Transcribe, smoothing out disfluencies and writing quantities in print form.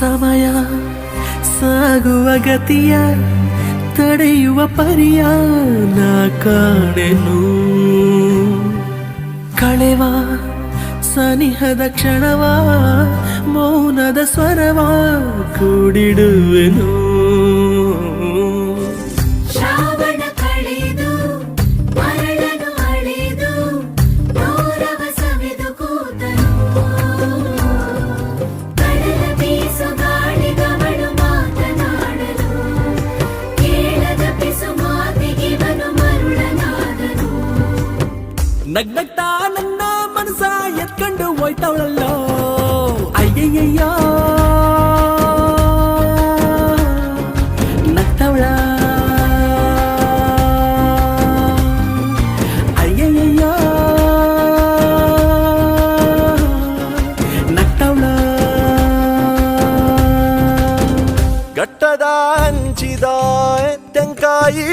ಸಮಯ ಸಾಗುವ ಗತಿಯ ತಡೆಯುವ ಪರಿಯ ನಾ ಕಾಣೆನು ಕಳೆವ ಸನಿಹದ ಕ್ಷಣವ ಮೌನದ ಸ್ವರವ ಕೂಡಿಡುವೆನು ನಗ್ನಗ್ತಾ ನನ್ನ ಮನಸ ಎತ್ಕೊಂಡು ಹೋಯ್ತವಳಲ್ಲೋ ಅಯ್ಯಯ್ಯಯ್ಯೋ ನಗ್ತವಳ ಅಯ್ಯಯ್ಯಯ್ಯೋ ನಗ್ತವಳ ಗಟ್ಟದ ಹಂಚಿದ ತೆಂಕಾಯಿ